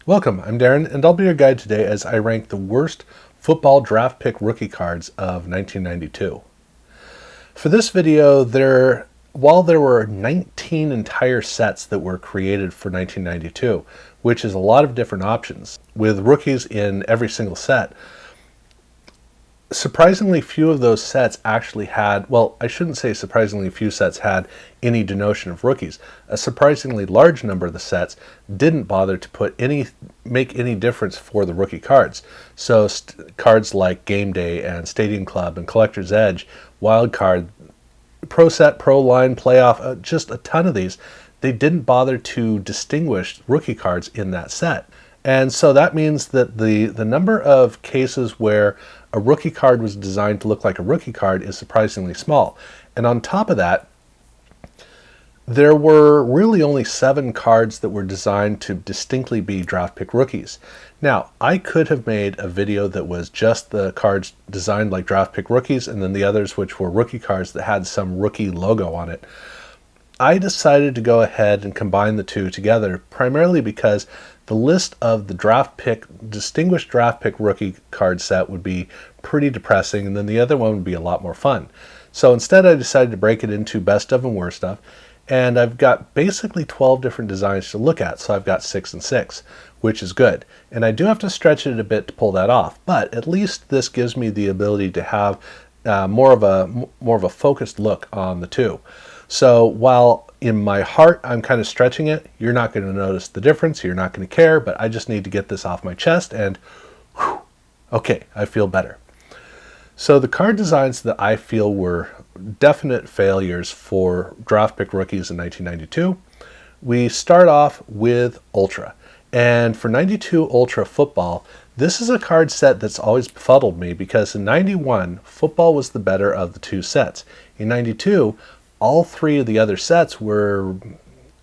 Welcome, I'm Darren, and I'll be your guide today as I rank the worst football draft pick rookie cards of 1992. For this video, while there were 19 entire sets that were created for 1992, which is a lot of different options, with rookies in every single set, surprisingly few of those sets actually had, well, I shouldn't say surprisingly few sets had any denotion of rookies. A surprisingly large number of the sets didn't bother to make any difference for the rookie cards. So cards like Game Day and Stadium Club and Collector's Edge, Wild Card, Pro Set, Pro Line, Playoff, just a ton of these, they didn't bother to distinguish rookie cards in that set. And so that means that the number of cases where a rookie card was designed to look like a rookie card is surprisingly small. And on top of that, there were really only 7 cards that were designed to distinctly be draft pick rookies. Now, I could have made a video that was just the cards designed like draft pick rookies and then the others which were rookie cards that had some rookie logo on it. I decided to go ahead and combine the two together, primarily because the list of the distinguished draft pick rookie card set would be pretty depressing, and then the other one would be a lot more fun. So instead I decided to break it into best of and worst of, and I've got basically 12 different designs to look at, so I've got 6 and 6, which is good. And I do have to stretch it a bit to pull that off, but at least this gives me the ability to have more of a focused look on the two. So while in my heart I'm kind of stretching it, you're not going to notice the difference, you're not going to care, but I just need to get this off my chest and whew, okay, I feel better. So the card designs that I feel were definite failures for draft pick rookies in 1992, we start off with Ultra. And for 92 Ultra Football, this is a card set that's always befuddled me because in 91, Football was the better of the two sets. In 92, all 3 of the other sets were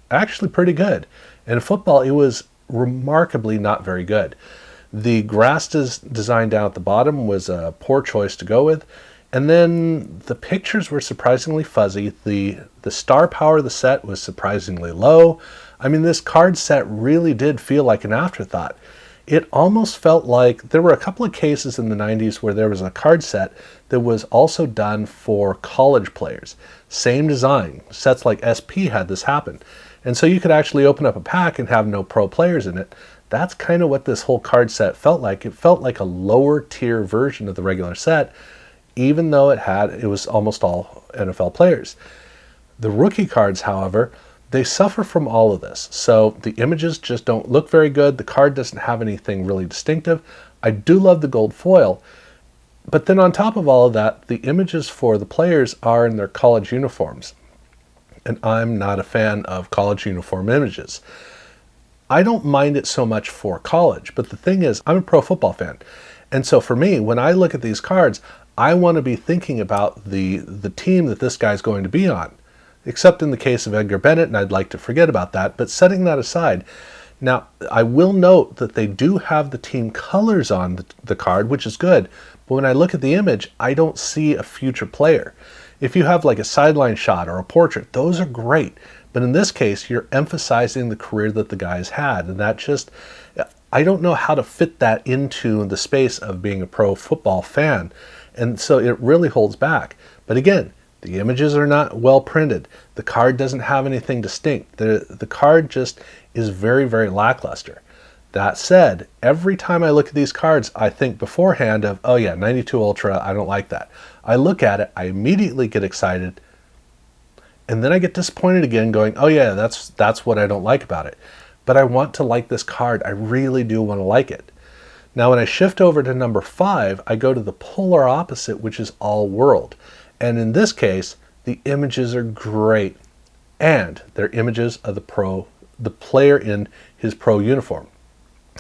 actually pretty good. And in Football, it was remarkably not very good. The grass design down at the bottom was a poor choice to go with. And then the pictures were surprisingly fuzzy. The star power of the set was surprisingly low. I mean, this card set really did feel like an afterthought. It almost felt like there were a couple of cases in the 90s where there was a card set that was also done for college players. Same design. Sets like SP had this happen. And so you could actually open up a pack and have no pro players in it. That's kind of what this whole card set felt like. It felt like a lower tier version of the regular set, even though it was almost all NFL players. The rookie cards, however, they suffer from all of this. So the images just don't look very good. The card doesn't have anything really distinctive. I do love the gold foil, but then on top of all of that, the images for the players are in their college uniforms. And I'm not a fan of college uniform images. I don't mind it so much for college, but the thing is, I'm a pro football fan. And so for me, when I look at these cards, I want to be thinking about the team that this guy's going to be on. Except in the case of Edgar Bennett, and I'd like to forget about that, but setting that aside, now I will note that they do have the team colors on the card, which is good, but when I look at the image, I don't see a future player. If you have like a sideline shot or a portrait, those are great, but in this case, you're emphasizing the career that the guy's had, and that just, I don't know how to fit that into the space of being a pro football fan, and so it really holds back. But again, the images are not well printed. The card doesn't have anything distinct. The card just is very, very lackluster. That said, every time I look at these cards, I think beforehand of, oh yeah, 92 Ultra, I don't like that. I look at it, I immediately get excited, and then I get disappointed again going, oh yeah, that's what I don't like about it. But I want to like this card. I really do want to like it. Now when I shift over to number 5, I go to the polar opposite, which is AllWorld. And in this case, the images are great, and they're images of the player in his pro uniform.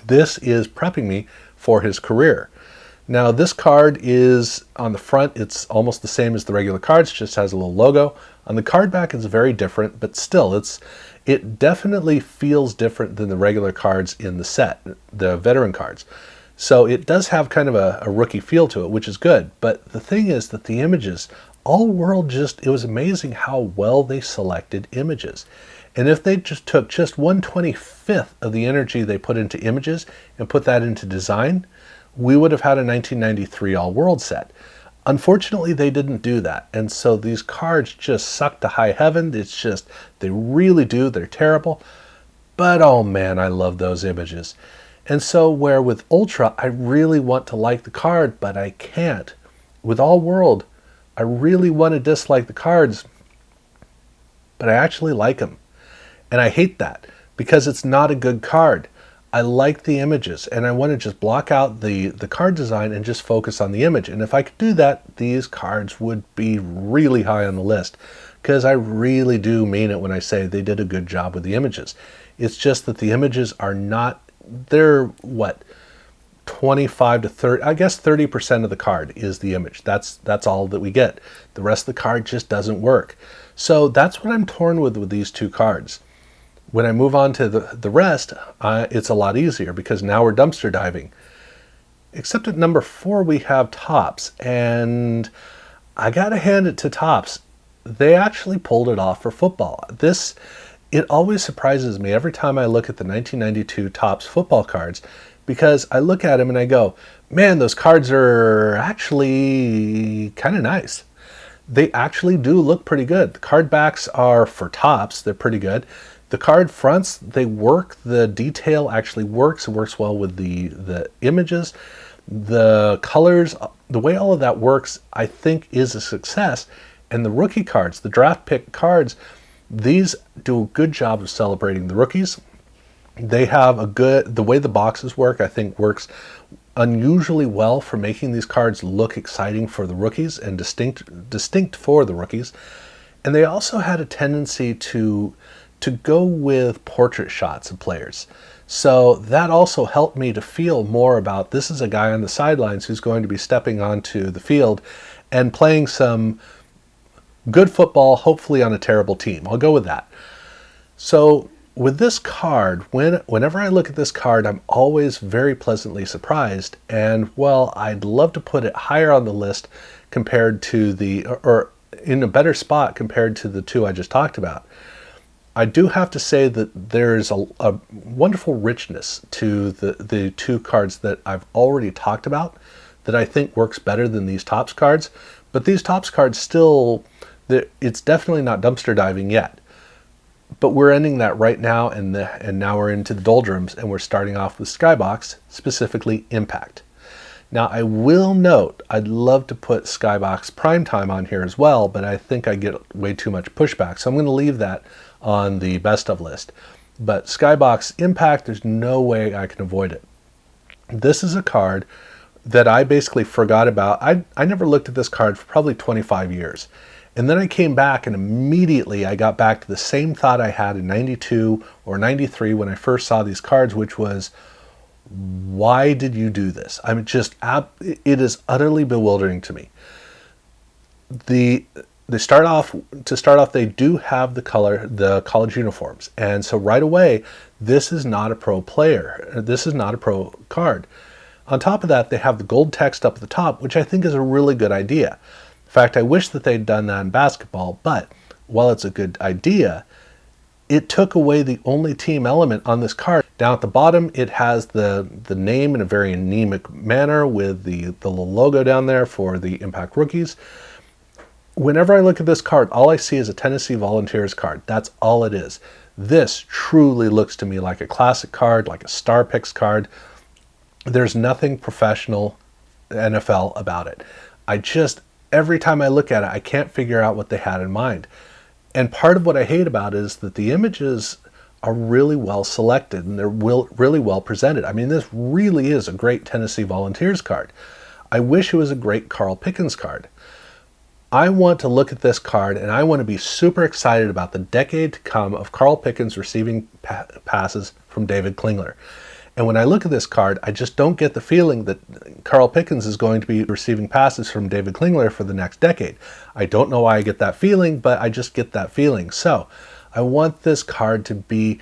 This is prepping me for his career. Now this card is on the front, it's almost the same as the regular cards, just has a little logo. On the card back it's very different, but still it definitely feels different than the regular cards in the set, the veteran cards. So it does have kind of a rookie feel to it, which is good. But the thing is that the images, AllWorld it was amazing how well they selected images. And if they just took just 1/25th of the energy they put into images and put that into design, we would have had a 1993 AllWorld set. Unfortunately, they didn't do that. And so these cards just suck to high heaven. It's just, they really do. They're terrible. But oh man, I love those images. And so where with Ultra, I really want to like the card, but I can't. With AllWorld, I really want to dislike the cards, but I actually like them. And I hate that because it's not a good card. I like the images and I want to just block out the card design and just focus on the image. And if I could do that, these cards would be really high on the list because I really do mean it when I say they did a good job with the images. It's just that the images are not, they're what, 25 to 30, I guess 30% of the card is the image. That's all that we get. The rest of the card just doesn't work. So that's what I'm torn with these two cards. When I move on to the rest, it's a lot easier because now we're dumpster diving. Except at number 4 we have Topps, and I gotta hand it to Topps. They actually pulled it off for football. It always surprises me every time I look at the 1992 Topps football cards, because I look at them and I go, man, those cards are actually kind of nice. They actually do look pretty good. The card backs are, for Topps, they're pretty good. The card fronts, they work. The detail actually works. It works well with the images. The colors, the way all of that works, I think is a success. And the rookie cards, the draft pick cards, these do a good job of celebrating the rookies. They have the way the boxes work, I think works unusually well for making these cards look exciting for the rookies and distinct for the rookies. And they also had a tendency to go with portrait shots of players. So that also helped me to feel more about, this is a guy on the sidelines who's going to be stepping onto the field and playing some good football, hopefully on a terrible team. I'll go with that. So with this card, whenever I look at this card, I'm always very pleasantly surprised. And well, I'd love to put it higher on the list compared to or in a better spot compared to the two I just talked about. I do have to say that there's a wonderful richness to the two cards that I've already talked about that I think works better than these Topps cards. But these Topps cards still, it's definitely not dumpster diving yet. But we're ending that right now, and now we're into the Doldrums, and we're starting off with Skybox, specifically Impact. Now, I will note, I'd love to put Skybox Primetime on here as well, but I think I get way too much pushback, so I'm going to leave that on the best of list. But Skybox Impact, there's no way I can avoid it. This is a card that I basically forgot about. I never looked at this card for probably 25 years. And then I came back and immediately I got back to the same thought I had in 92 or 93 when I first saw these cards, which was, why did you do this? I mean, it is utterly bewildering to me. They start off, they do have the college uniforms. And so right away, this is not a pro player. This is not a pro card. On top of that, they have the gold text up at the top, which I think is a really good idea. In fact, I wish that they'd done that in basketball, but while it's a good idea, it took away the only team element on this card. Down at the bottom, it has the name in a very anemic manner with the little logo down there for the Impact rookies. Whenever I look at this card, all I see is a Tennessee Volunteers card. That's all it is. This truly looks to me like a classic card, like a Star Picks card. There's nothing professional NFL about it. Every time I look at it, I can't figure out what they had in mind. And part of what I hate about it is that the images are really well selected and they're really well presented. I mean, this really is a great Tennessee Volunteers card. I wish it was a great Carl Pickens card. I want to look at this card and I want to be super excited about the decade to come of Carl Pickens receiving passes from David Klingler. And when I look at this card, I just don't get the feeling that Carl Pickens is going to be receiving passes from David Klingler for the next decade. I don't know why I get that feeling, but I just get that feeling. So I want this card to be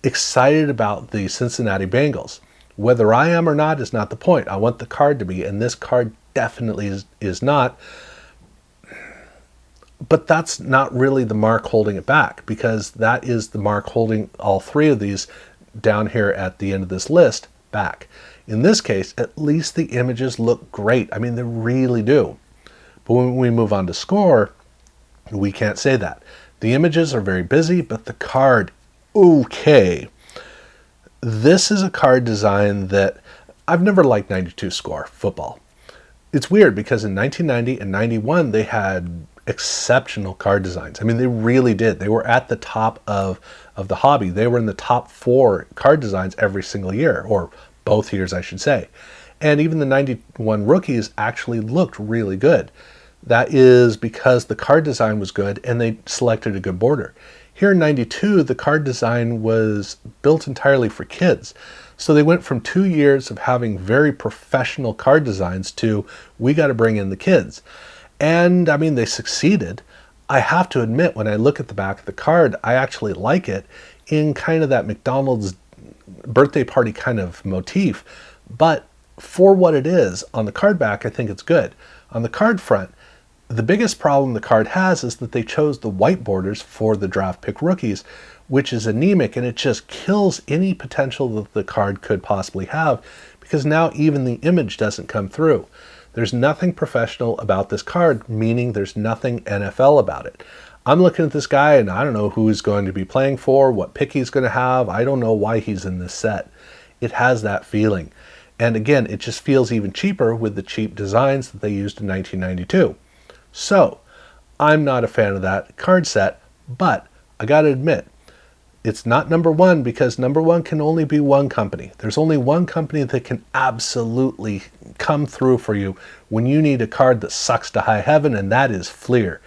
excited about the Cincinnati Bengals. Whether I am or not is not the point. I want the card to be, and this card definitely is not. But that's not really the mark holding it back, because that is the mark holding all three of these down here at the end of this list back. In this case, at least the images look great. I mean, they really do. But when we move on to score, we can't say that. The images are very busy, but the card, okay. This is a card design that I've never liked 92 score football. It's weird because in 1990 and 91, they had exceptional card designs. I mean, they really did. They were at the top of the hobby. They were in the top 4 card designs every single year, or both years, I should say. And even the 91 rookies actually looked really good. That is because the card design was good and they selected a good border. Here in 92, the card design was built entirely for kids. So they went from 2 years of having very professional card designs to, we got to bring in the kids. And I mean, they succeeded. I have to admit, when I look at the back of the card, I actually like it in kind of that McDonald's birthday party kind of motif. But for what it is, on the card back, I think it's good. On the card front, the biggest problem the card has is that they chose the white borders for the draft pick rookies, which is anemic, and it just kills any potential that the card could possibly have, because now even the image doesn't come through. There's nothing professional about this card, meaning there's nothing NFL about it. I'm looking at this guy and I don't know who he's going to be playing for, what pick he's going to have. I don't know why he's in this set. It has that feeling. And again, it just feels even cheaper with the cheap designs that they used in 1992. So, I'm not a fan of that card set, but I gotta admit, it's not number one because number one can only be one company. There's only one company that can absolutely come through for you when you need a card that sucks to high heaven, and that is Fleer.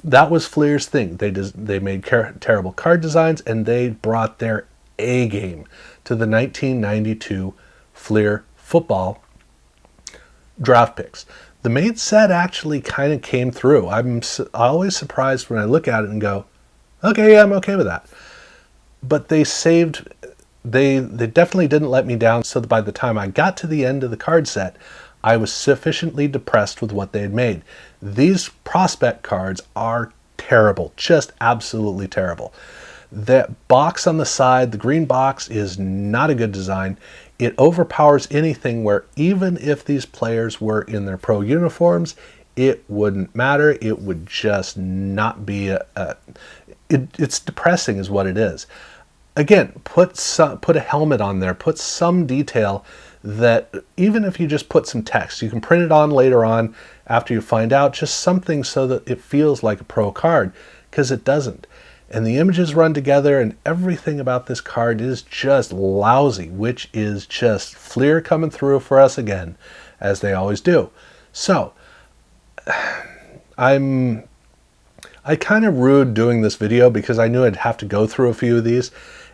That was Fleer's thing. They made terrible card designs, and they brought their A game to the 1992 Fleer football draft picks. The main set actually kind of came through. I'm always surprised when I look at it and go, okay, yeah, I'm okay with that. But they definitely didn't let me down, so that by the time I got to the end of the card set, I was sufficiently depressed with what they had made. These prospect cards are terrible, just absolutely terrible. That box on the side, the green box, is not a good design. It overpowers anything where even if these players were in their pro uniforms, it wouldn't matter. It would just not be it's depressing is what it is. Again, put a helmet on there, put some detail that even if you just put some text, you can print it on later on after you find out, just something so that it feels like a pro card, because it doesn't. And the images run together and everything about this card is just lousy, which is just Fleer coming through for us again, as they always do. So, I kind of rued doing this video because I knew I'd have to go through a few of these.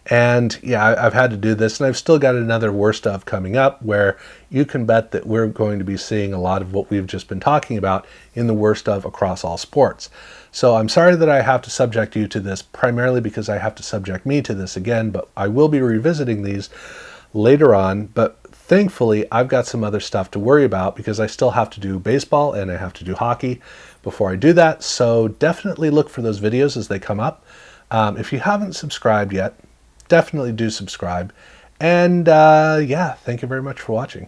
And yeah, I've had to do this, and I've still got another worst of coming up where you can bet that we're going to be seeing a lot of what we've just been talking about in the worst of across all sports. So I'm sorry that I have to subject you to this, primarily because I have to subject me to this again, but I will be revisiting these later on. But thankfully, I've got some other stuff to worry about because I still have to do baseball and I have to do hockey before I do that. So definitely look for those videos as they come up. If you haven't subscribed yet, definitely do subscribe. And yeah, thank you very much for watching.